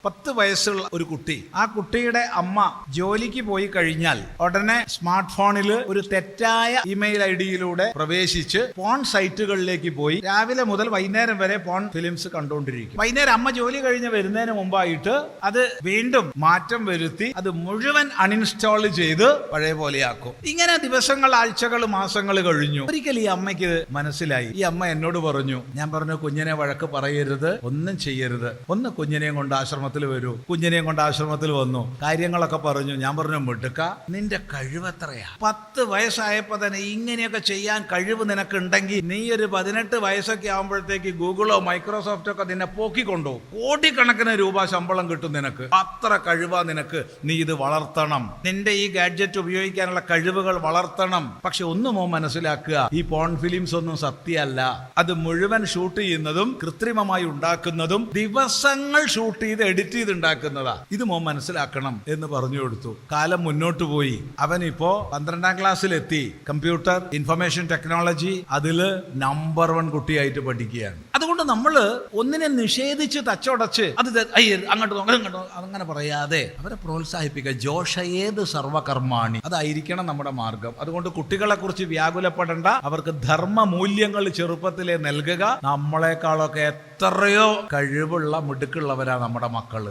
10 വയസ്സുള്ള ഒരു കുട്ടി, ആ കുട്ടിയുടെ അമ്മ ജോലിക്ക് പോയി കഴിഞ്ഞാൽ ഉടനെ സ്മാർട്ട് ഫോണിൽ ഒരു തെറ്റായ ഇമെയിൽ ഐഡിയിലൂടെ പ്രവേശിച്ച് പോൺ സൈറ്റുകളിലേക്ക് പോയി രാവിലെ മുതൽ വൈകുന്നേരം വരെ പോൺ ഫിലിംസ് കണ്ടുകൊണ്ടിരിക്കും. വൈകുന്നേരം അമ്മ ജോലി കഴിഞ്ഞ് വരുന്നതിന് മുമ്പായിട്ട് അത് വീണ്ടും മാറ്റം വരുത്തി അത് മുഴുവൻ അൺഇൻസ്റ്റാൾ ചെയ്ത് പഴയ പോലെയാക്കും. ഇങ്ങനെ ദിവസങ്ങൾ, ആഴ്ചകൾ, മാസങ്ങൾ കഴിഞ്ഞു. ഒരിക്കൽ ഈ അമ്മയ്ക്ക് മനസ്സിലായി. ഈ അമ്മ എന്നോട് പറഞ്ഞു, ഞാൻ പറഞ്ഞു, കുഞ്ഞിനെ വഴക്ക് പറയരുത്, ഒന്നും ചെയ്യരുത്, ഒന്ന് കുഞ്ഞിനെയും കൊണ്ട് ആശ്രമത്തിൽ വരൂ. കുഞ്ഞിനെയും കൊണ്ട് ആശ്രമത്തിൽ വന്നു, കാര്യങ്ങളൊക്കെ പറഞ്ഞു. ഞാൻ പറഞ്ഞു, മിടുക്ക, നിന്റെ കഴിവ് എത്രയാ? 10 വയസ്സായപ്പോ തന്നെ ഇങ്ങനെയൊക്കെ ചെയ്യാൻ കഴിവ് നിനക്കുണ്ടെങ്കിൽ നീ ഒരു 18 വയസ്സൊക്കെ ആകുമ്പോഴത്തേക്ക് ഗൂഗിളോ മൈക്രോസോഫ്റ്റോ ഒക്കെ നിന്നെ പോക്കിക്കൊണ്ടുപോകും. കോടിക്കണക്കിന് രൂപ ശമ്പളം കിട്ടും നിനക്ക്. അത്ര കഴിവാ നിനക്ക്. നീ ഇത് വളർത്തണം. നിന്റെ ഈ ഗാഡ്ജറ്റ് ഉപയോഗിക്കാനുള്ള കഴിവുകൾ വളർത്തണം. പക്ഷെ ഒന്നും മനസ്സിലാക്കുക, ഈ പോൺ ഫിലിംസ് ഒന്നും സത്യമല്ല. അത് മുഴുവൻ ഷൂട്ട് ചെയ്യുന്നതും കൃത്രിമമായി ഉണ്ടാക്കുന്നതും ദിവസങ്ങൾ ഷൂട്ട് ചെയ്ത് എഡിറ്റ് ചെയ്ത് ഉണ്ടാക്കുന്നതാ. ഇത് മനസ്സിലാക്കണം എന്ന് പറഞ്ഞു കൊടുത്തു. കാലം മുന്നോട്ട് പോയി. അവൻ ഇപ്പോ 12ാം ക്ലാസ്സിലെത്തി. കമ്പ്യൂട്ടർ ഇൻഫർമേഷൻ ടെക്നോളജി അതില് നമ്പർ 1 കുട്ടിയായിട്ട് പഠിക്കുകയാണ്. അതുകൊണ്ട് നമ്മള് ഒന്നിനെ നിഷേധിച്ച് തച്ചോടച്ച് അത് അങ്ങോട്ടോ അങ്ങനെ പറയാതെ അവരെ പ്രോത്സാഹിപ്പിക്കുക. ജോഷയേത് സർവകർമാണി, അതായിരിക്കണം നമ്മുടെ മാർഗം. അതുകൊണ്ട് കുട്ടികളെ കുറിച്ച് വ്യാകുലപ്പെടേണ്ട. അവർക്ക് ധർമ്മ മൂല്യങ്ങൾ ചെറുപ്പത്തിലെ നൽകുക. നമ്മളെക്കാളൊക്കെ എത്രയോ കഴിവുള്ള മിടുക്കുള്ളവരാ നമ്മുടെ മക്കള്.